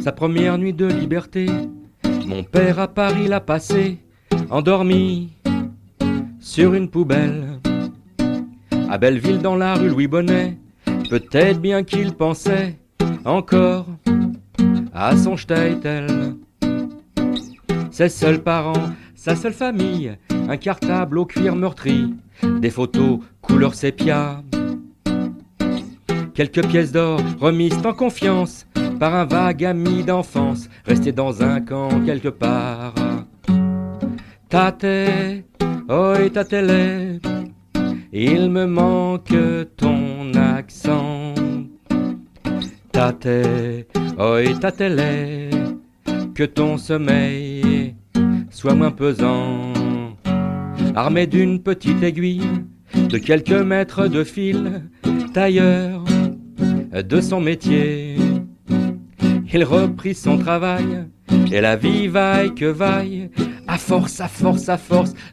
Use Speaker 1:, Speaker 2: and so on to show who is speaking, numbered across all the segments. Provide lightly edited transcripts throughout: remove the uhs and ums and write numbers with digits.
Speaker 1: sa première nuit de liberté. Mon père à Paris l'a passé, endormi sur une poubelle. À Belleville dans la rue Louis Bonnet, peut-être bien qu'il pensait encore à son Statel. Ses seuls parents, sa seule famille, un cartable au cuir meurtri, des photos couleur sépia, quelques pièces d'or remises en confiance par un vague ami d'enfance, resté dans un camp quelque part. Tate, oi tatele, il me manque ton accent. Tate, oi tatele, que ton sommeil soit moins pesant. Armé d'une petite aiguille, de quelques mètres de fil, tailleur de son métier, il reprit son travail, et la vie vaille que vaille, à force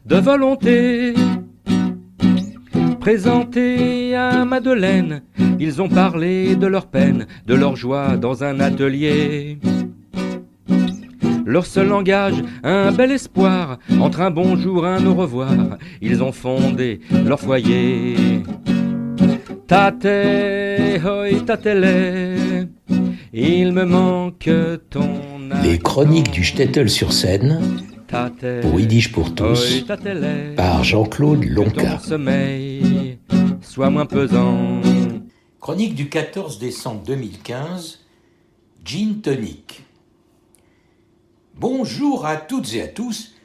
Speaker 1: de volonté. Présentés à Madeleine, ils ont parlé de leur peine, de leur joie dans un atelier. Leur seul langage, un bel espoir, entre un bonjour, un au revoir, ils ont fondé leur foyer. Tate, hoi tatele, il me manque ton accent.
Speaker 2: Les chroniques du Shtetl sur Seine,
Speaker 1: Tate,
Speaker 2: pour Yiddish pour tous,
Speaker 1: hoi tatele,
Speaker 2: par Jean-Claude
Speaker 1: que ton
Speaker 2: Lonca.
Speaker 1: sommeil soit moins pesant.
Speaker 2: Chronique du 14 décembre 2015, Gin Tonic. Bonjour à toutes et à tous,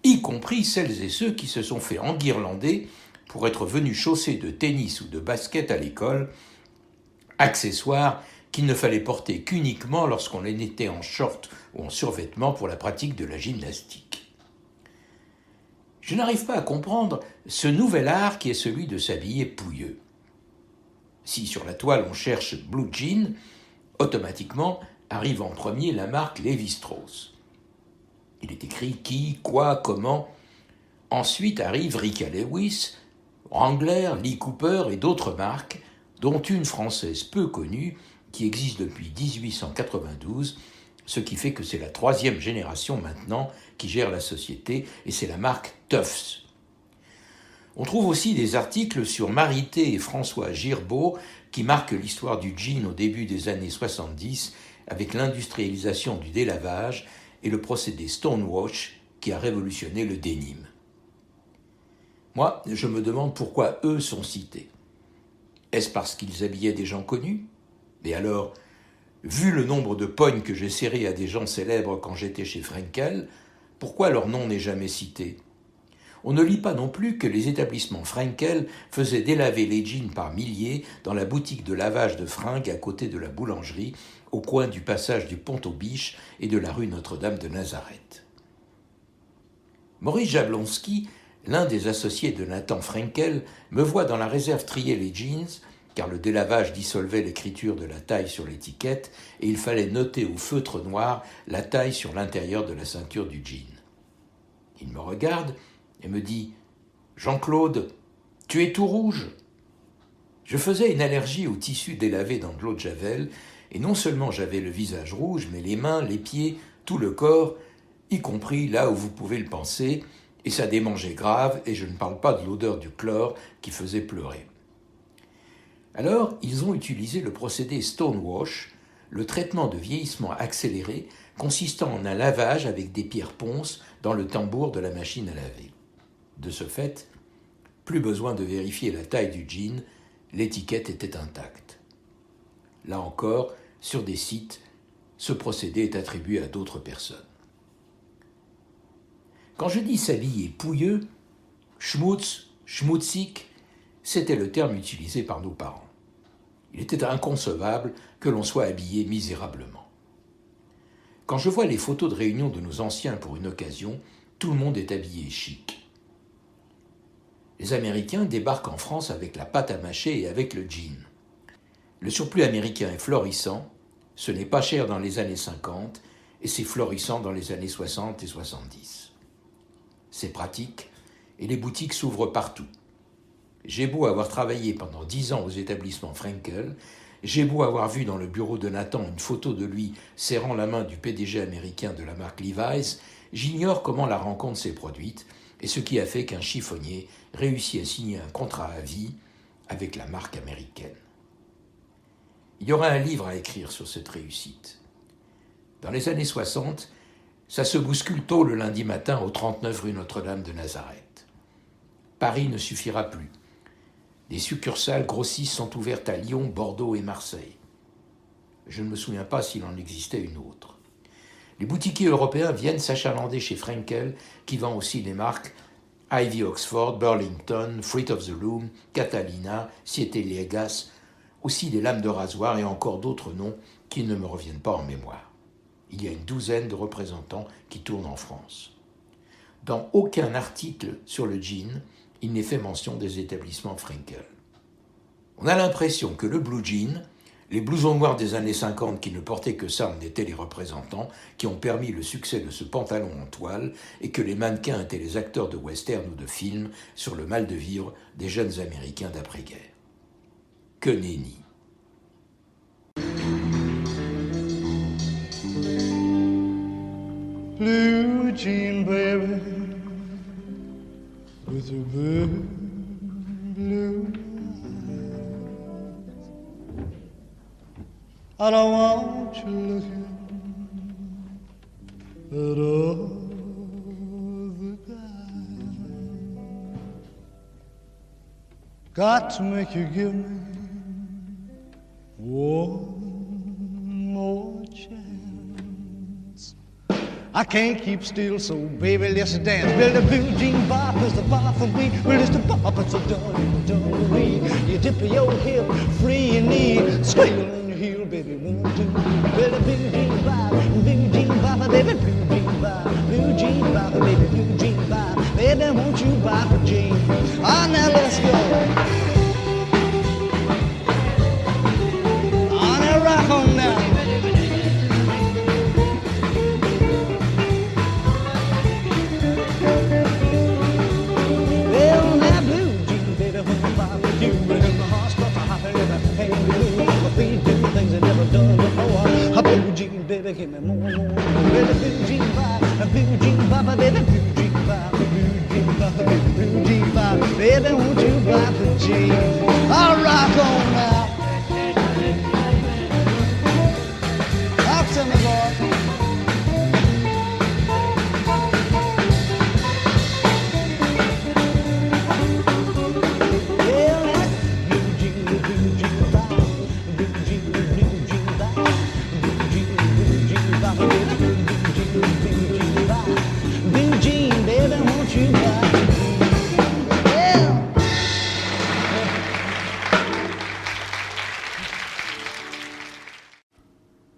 Speaker 2: y compris celles et ceux qui se sont fait enguirlander pour être venus chaussés de tennis ou de basket à l'école, accessoires qu'il ne fallait porter qu'uniquement lorsqu'on était en short ou en survêtement pour la pratique de la gymnastique. Je n'arrive pas à comprendre ce nouvel art qui est celui de s'habiller pouilleux. Si sur la toile on cherche Blue Jean, automatiquement arrive en premier la marque Lévi-Strauss. Il est écrit qui, quoi, comment. Ensuite arrive Ricka Lewis, Wrangler, Lee Cooper et d'autres marques, dont une française peu connue qui existe depuis 1892, ce qui fait que c'est la 3e génération maintenant qui gère la société, et c'est la marque Tufts. On trouve aussi des articles sur Marité et François Girbaud qui marquent l'histoire du jean au début des années 70 avec l'industrialisation du délavage et le procédé Stonewash qui a révolutionné le denim. Moi, je me demande pourquoi eux sont cités. Est-ce parce qu'ils habillaient des gens connus ? Et alors, vu le nombre de pognes que j'ai serrés à des gens célèbres quand j'étais chez Frenkel, pourquoi leur nom n'est jamais cité ? On ne lit pas non plus que les établissements Frenkel faisaient délaver les jeans par milliers dans la boutique de lavage de fringues à côté de la boulangerie, au coin du passage du Pont-aux-Biches et de la rue Notre-Dame de Nazareth. Maurice Jablonski, l'un des associés de Nathan Frenkel, me voit dans la réserve trier les jeans, car le délavage dissolvait l'écriture de la taille sur l'étiquette et il fallait noter au feutre noir la taille sur l'intérieur de la ceinture du jean. Il me regarde et me dit « Jean-Claude, tu es tout rouge ?» Je faisais une allergie au tissu délavé dans de l'eau de Javel, et non seulement j'avais le visage rouge, mais les mains, les pieds, tout le corps, y compris là où vous pouvez le penser, et ça démangeait grave, et je ne parle pas de l'odeur du chlore qui faisait pleurer. Alors, ils ont utilisé le procédé Stonewash, le traitement de vieillissement accéléré consistant en un lavage avec des pierres ponces dans le tambour de la machine à laver. De ce fait, plus besoin de vérifier la taille du jean, l'étiquette était intacte. Là encore, sur des sites, ce procédé est attribué à d'autres personnes. Quand je dis s'habiller pouilleux, schmutz, schmutzig, c'était le terme utilisé par nos parents. Il était inconcevable que l'on soit habillé misérablement. Quand je vois les photos de réunion de nos anciens pour une occasion, tout le monde est habillé chic. Les Américains débarquent en France avec la pâte à mâcher et avec le jean. Le surplus américain est florissant, ce n'est pas cher dans les années 50 et c'est florissant dans les années 60 et 70. C'est pratique et les boutiques s'ouvrent partout. J'ai beau avoir travaillé pendant 10 ans aux établissements Frenkel J'ai beau avoir vu dans le bureau de Nathan une photo de lui serrant la main du PDG américain de la marque Levi's, j'ignore comment la rencontre s'est produite et ce qui a fait qu'un chiffonnier réussit à signer un contrat à vie avec la marque américaine. Il y aura un livre à écrire sur cette réussite. Dans les années 60, ça se bouscule tôt le lundi matin au 39 rue Notre-Dame de Nazareth. Paris ne suffira plus. Des succursales grossistes sont ouvertes à Lyon, Bordeaux et Marseille. Je ne me souviens pas s'il en existait une autre. Les boutiquiers européens viennent s'achalander chez Frenkel, qui vend aussi les marques Ivy Oxford, Burlington, Fruit of the Loom, Catalina, Siete Liegas, aussi des lames de rasoir et encore d'autres noms qui ne me reviennent pas en mémoire. Il y a une douzaine de représentants qui tournent en France. Dans aucun article sur le jean, il n'est fait mention des établissements Frenkel. On a l'impression que le blue jean, les blousons noirs des années 50 qui ne portaient que ça en étaient les représentants, qui ont permis le succès de ce pantalon en toile, et que les mannequins étaient les acteurs de western ou de film sur le mal de vivre des jeunes Américains d'après-guerre. Que nenni.
Speaker 3: Blue jean baby with a big blue eyes. I don't want you looking at all the guys. Got to make you give me one more chance. I can't keep still, so baby, let's dance. Well, the blue jean bop is the bop for me. Well, it's the bop, it's a dungaree. You dip your hip, free your knee, squeal on your heel, baby, 1, 2, 3. Well, the blue jean bop, baby, blue jean bop, baby, blue jean bop. Baby, won't you bop a jean? Ah, now let's go. Ah, now rock on now. Baby, give me more. Well, the blue jean bop, baby, blue jean bop, baby, blue jean bop. Baby, won't you bop a jean? I'll rock on now. Talk to me, boy.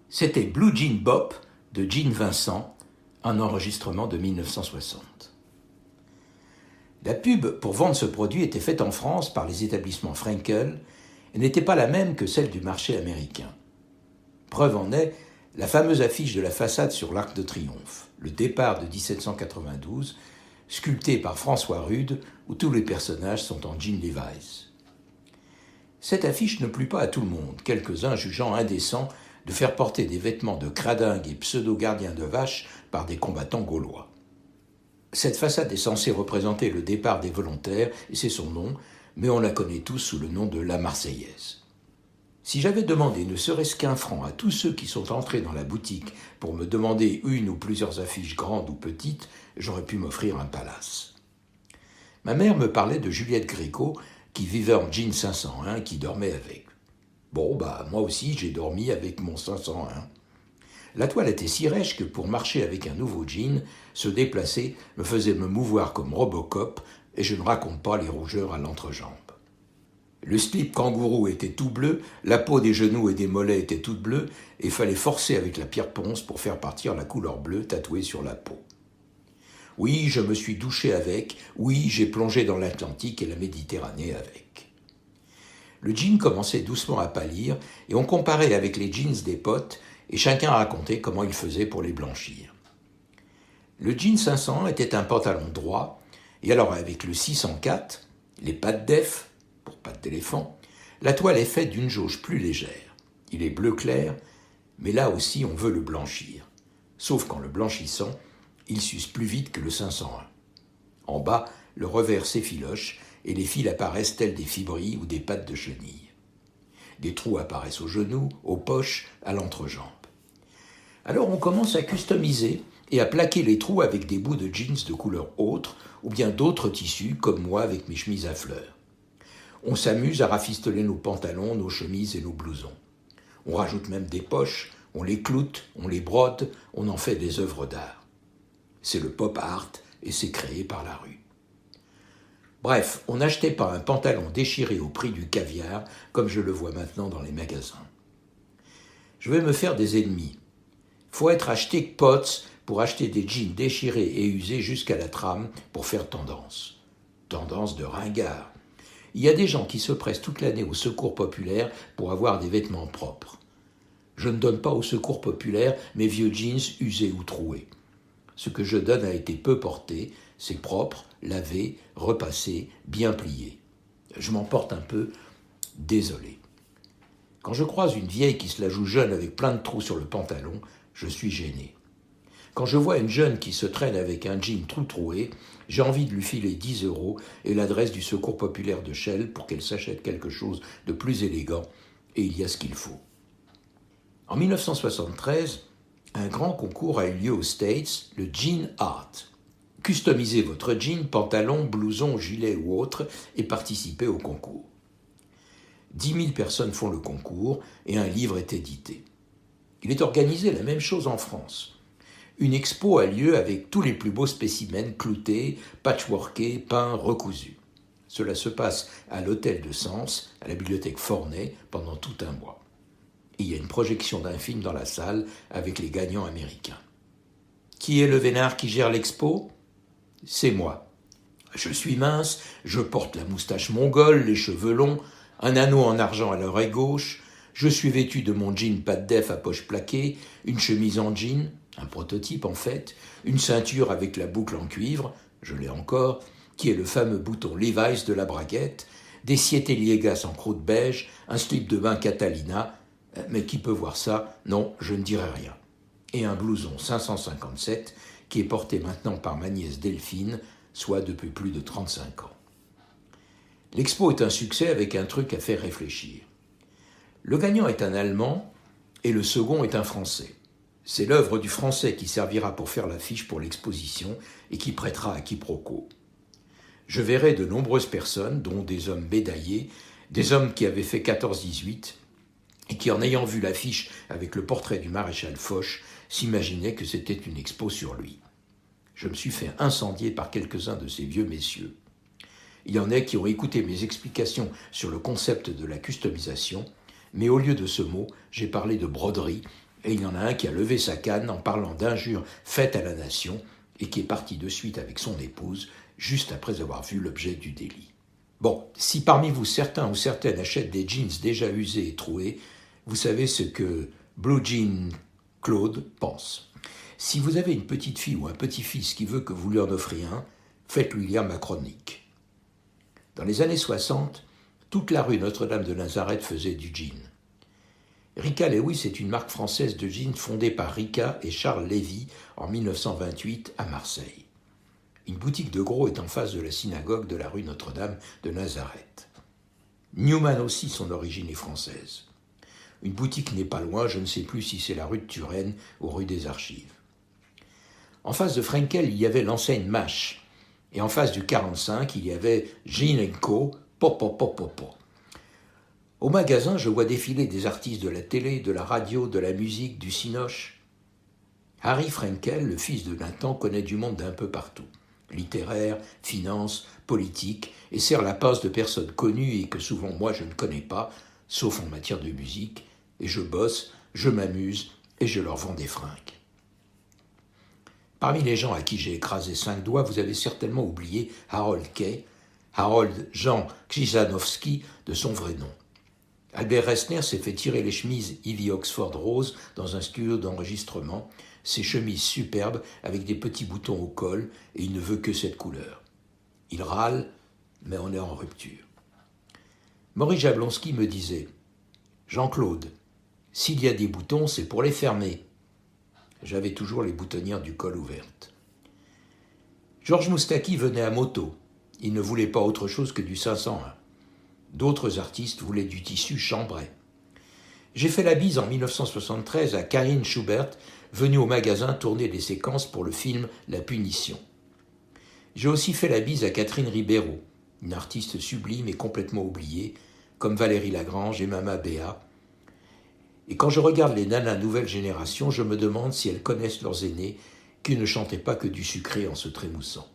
Speaker 2: C'était Blue Jean Bop de Gene Vincent, un enregistrement de 1960. La pub pour vendre ce produit était faite en France par les établissements Frenkel et n'était pas la même que celle du marché américain. Preuve en est la fameuse affiche de la façade sur l'Arc de Triomphe, le départ de 1792, sculpté par François Rude, où tous les personnages sont en jean Levi's. Cette affiche ne plut pas à tout le monde, quelques-uns jugeant indécent de faire porter des vêtements de cradingue et pseudo-gardiens de vaches par des combattants gaulois. Cette façade est censée représenter le départ des volontaires, et c'est son nom, mais on la connaît tous sous le nom de la Marseillaise. Si j'avais demandé ne serait-ce qu'un franc à tous ceux qui sont entrés dans la boutique pour me demander une ou plusieurs affiches grandes ou petites, j'aurais pu m'offrir un palace. Ma mère me parlait de Juliette Gréco, qui vivait en jean 501, qui dormait avec. Bon, moi aussi, j'ai dormi avec mon 501. La toile était si rêche que pour marcher avec un nouveau jean, se déplacer me faisait me mouvoir comme Robocop, et je ne raconte pas les rougeurs à l'entrejambe. Le slip kangourou était tout bleu, la peau des genoux et des mollets était toute bleue, et fallait forcer avec la pierre ponce pour faire partir la couleur bleue tatouée sur la peau. Oui, je me suis douché avec, oui, j'ai plongé dans l'Atlantique et la Méditerranée avec. Le jean commençait doucement à pâlir, et on comparait avec les jeans des potes, et chacun racontait comment il faisait pour les blanchir. Le jean 500 était un pantalon droit, et alors avec le 604, les pattes d'F, pour pattes d'éléphant, la toile est faite d'une jauge plus légère. Il est bleu clair, mais là aussi on veut le blanchir. Sauf qu'en le blanchissant, il s'use plus vite que le 501. En bas, le revers s'effiloche et les fils apparaissent tels des fibrilles ou des pattes de chenille. Des trous apparaissent aux genoux, aux poches, à l'entrejambe. Alors on commence à customiser et à plaquer les trous avec des bouts de jeans de couleur autre ou bien d'autres tissus, comme moi avec mes chemises à fleurs. On s'amuse à rafistoler nos pantalons, nos chemises et nos blousons. On rajoute même des poches, on les cloute, on les brode, on en fait des œuvres d'art. C'est le pop art et c'est créé par la rue. Bref, on n'achetait pas un pantalon déchiré au prix du caviar, comme je le vois maintenant dans les magasins. Je vais me faire des ennemis. Faut être acheté pots pour acheter des jeans déchirés et usés jusqu'à la trame pour faire tendance. Tendance de ringard. Il y a des gens qui se pressent toute l'année au secours populaire pour avoir des vêtements propres. Je ne donne pas au secours populaire mes vieux jeans usés ou troués. Ce que je donne a été peu porté, c'est propre, lavé, repassé, bien plié. Je m'en porte un peu désolé. Quand je croise une vieille qui se la joue jeune avec plein de trous sur le pantalon, je suis gêné. Quand je vois une jeune qui se traîne avec un jean troué, j'ai envie de lui filer 10 € et l'adresse du secours populaire de Chelles pour qu'elle s'achète quelque chose de plus élégant, et il y a ce qu'il faut. En 1973, un grand concours a eu lieu aux States, le Jean Art. Customisez votre jean, pantalon, blouson, gilet ou autre et participez au concours. 10 000 personnes font le concours et un livre est édité. Il est organisé la même chose en France. Une expo a lieu avec tous les plus beaux spécimens cloutés, patchworkés, peints, recousus. Cela se passe à l'hôtel de Sens, à la bibliothèque Forney, pendant tout un mois. Et il y a une projection d'un film dans la salle avec les gagnants américains. Qui est le vénard qui gère l'expo ? C'est moi. Je suis mince, je porte la moustache mongole, les cheveux longs, un anneau en argent à l'oreille gauche, je suis vêtu de mon jean pas de def à poche plaquée, une chemise en jean, un prototype en fait, une ceinture avec la boucle en cuivre, je l'ai encore, qui est le fameux bouton Levi's de la braguette, des Siete-Liegas en croûte beige, un slip de bain Catalina, mais qui peut voir ça ? Non, je ne dirai rien. Et un blouson 557 qui est porté maintenant par ma nièce Delphine, soit depuis plus de 35 ans. L'expo est un succès avec un truc à faire réfléchir. Le gagnant est un Allemand et le second est un Français. C'est l'œuvre du Français qui servira pour faire l'affiche pour l'exposition et qui prêtera à quiproquo. Je verrai de nombreuses personnes, dont des hommes médaillés, des hommes qui avaient fait 14-18 et qui, en ayant vu l'affiche avec le portrait du maréchal Foch, s'imaginaient que c'était une expo sur lui. Je me suis fait incendier par quelques-uns de ces vieux messieurs. Il y en a qui ont écouté mes explications sur le concept de la customisation, mais au lieu de ce mot, j'ai parlé de broderie, et il y en a un qui a levé sa canne en parlant d'injures faites à la nation et qui est parti de suite avec son épouse, juste après avoir vu l'objet du délit. Bon, si parmi vous certains ou certaines achètent des jeans déjà usés et troués, vous savez ce que Blue Jean Claude pense. Si vous avez une petite fille ou un petit-fils qui veut que vous lui en offriez un, faites-lui lire ma chronique. Dans les années 60, toute la rue Notre-Dame de Nazareth faisait du jean. Rica Lewis est une marque française de jeans fondée par Rica et Charles Lévy en 1928 à Marseille. Une boutique de gros est en face de la synagogue de la rue Notre-Dame de Nazareth. Newman aussi, son origine est française. Une boutique n'est pas loin, je ne sais plus si c'est la rue de Turenne ou rue des Archives. En face de Frenkel, il y avait l'enseigne Mache. Et en face du 45, il y avait Jean & Co. Po. Au magasin, je vois défiler des artistes de la télé, de la radio, de la musique, du cinoche. Harry Frenkel, le fils de Nathan, connaît du monde d'un peu partout. Littéraire, finance, politique, et sert la passe de personnes connues et que souvent moi je ne connais pas, sauf en matière de musique, et je bosse, je m'amuse, et je leur vends des fringues. Parmi les gens à qui j'ai écrasé 5 doigts, vous avez certainement oublié Harold Kay, Harold Jean Krzyżanowski de son vrai nom. Albert Resner s'est fait tirer les chemises Ivy Oxford Rose dans un studio d'enregistrement, ses chemises superbes avec des petits boutons au col, et il ne veut que cette couleur. Il râle, mais on est en rupture. Maurice Jablonski me disait « Jean-Claude, S'il y a des boutons, c'est pour les fermer. J'avais toujours les boutonnières du col ouvertes. Georges Moustaki venait à moto. Il ne voulait pas autre chose que du 501. D'autres artistes voulaient du tissu chambray. J'ai fait la bise en 1973 à Karine Schubert, venue au magasin tourner des séquences pour le film La Punition. J'ai aussi fait la bise à Catherine Ribeiro, une artiste sublime et complètement oubliée, comme Valérie Lagrange et Mama Béa. Et quand je regarde les nanas nouvelle génération, je me demande si elles connaissent leurs aînés qui ne chantaient pas que du sucré en se trémoussant.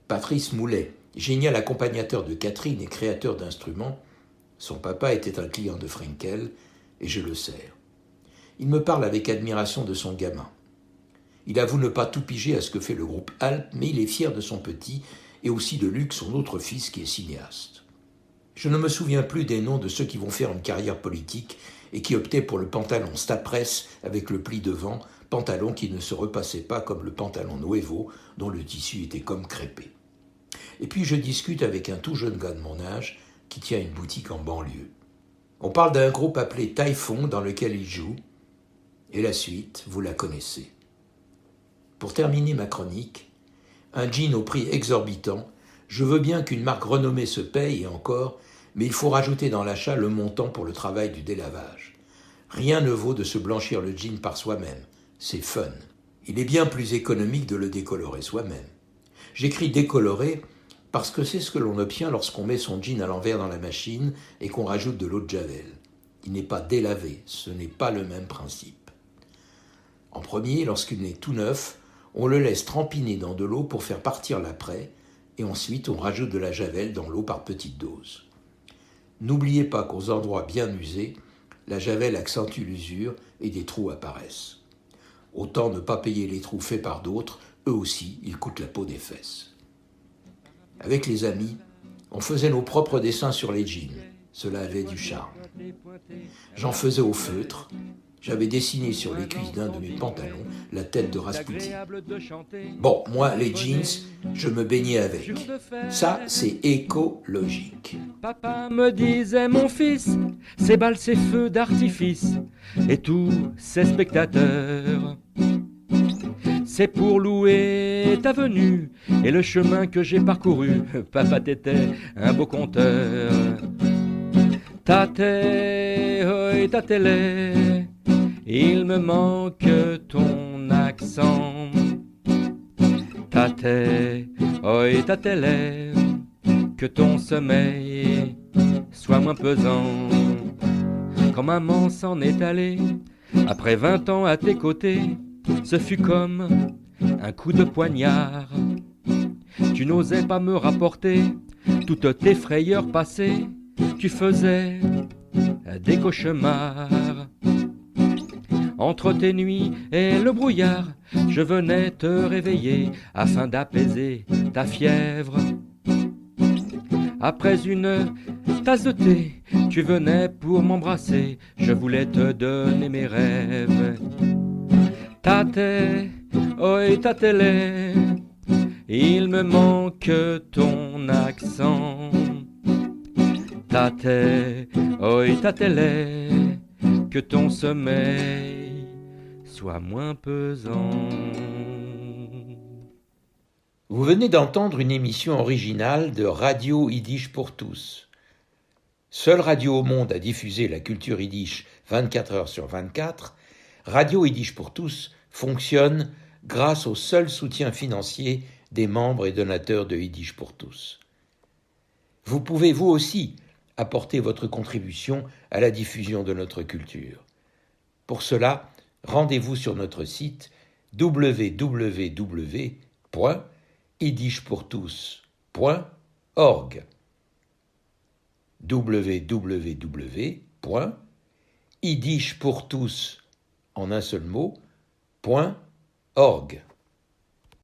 Speaker 2: Patrice Moulet, génial accompagnateur de Catherine et créateur d'instruments, son papa était un client de Frenkel, et je le sers. Il me parle avec admiration de son gamin. Il avoue ne pas tout piger à ce que fait le groupe Alp, mais il est fier de son petit, et aussi de Luc, son autre fils, qui est cinéaste. Je ne me souviens plus des noms de ceux qui vont faire une carrière politique et qui optaient pour le pantalon Stapresse avec le pli devant, pantalon qui ne se repassait pas comme le pantalon Nuevo, dont le tissu était comme crêpé. Et puis je discute avec un tout jeune gars de mon âge qui tient une boutique en banlieue. On parle d'un groupe appelé Typhon dans lequel il joue, et la suite, vous la connaissez. Pour terminer ma chronique, un jean au prix exorbitant, je veux bien qu'une marque renommée se paye et encore, mais il faut rajouter dans l'achat le montant pour le travail du délavage. Rien ne vaut de se blanchir le jean par soi-même, c'est fun. Il est bien plus économique de le décolorer soi-même. J'écris décolorer parce que c'est ce que l'on obtient lorsqu'on met son jean à l'envers dans la machine et qu'on rajoute de l'eau de Javel. Il n'est pas délavé, ce n'est pas le même principe. En premier, lorsqu'il est tout neuf, on le laisse trempiner dans de l'eau pour faire partir l'après, et ensuite on rajoute de la Javel dans l'eau par petites doses. N'oubliez pas qu'aux endroits bien usés, la Javel accentue l'usure et des trous apparaissent. Autant ne pas payer les trous faits par d'autres, eux aussi, ils coûtent la peau des fesses. Avec les amis, on faisait nos propres dessins sur les jeans. Cela avait du charme. J'en faisais au feutre. J'avais dessiné sur les cuisses d'un de mes pantalons la tête de Rasputin. Bon, moi, les jeans, je me baignais avec. Ça, c'est écologique.
Speaker 1: Papa me disait, mon fils, ces balles, ces feux d'artifice, et tous ces spectateurs, c'est pour louer ta venue et le chemin que j'ai parcouru. Papa, t'étais un beau conteur. Tate, oi, tatele, il me manque ton accent. Tate, oi, tatele, que ton sommeil soit moins pesant. Quand maman s'en est allée, après 20 ans à tes côtés, ce fut comme un coup de poignard. Tu n'osais pas me rapporter toutes tes frayeurs passées, tu faisais des cauchemars. Entre tes nuits et le brouillard, je venais te réveiller afin d'apaiser ta fièvre. Après une tasse de thé, tu venais pour m'embrasser, je voulais te donner mes rêves. Tate, oi, tatele, il me manque ton accent. Tate, oi, tatele, que ton sommeil soit moins pesant.
Speaker 2: Vous venez d'entendre une émission originale de Radio Yiddish pour tous. Seule radio au monde à diffuser la culture yiddish 24 heures sur 24, Radio Yiddish pour tous fonctionne grâce au seul soutien financier des membres et donateurs de Yiddish pour tous. Vous pouvez vous aussi apporter votre contribution à la diffusion de notre culture. Pour cela, rendez-vous sur notre site www.yiddishpourtous.org www.yiddishpourtous en un seul mot, .org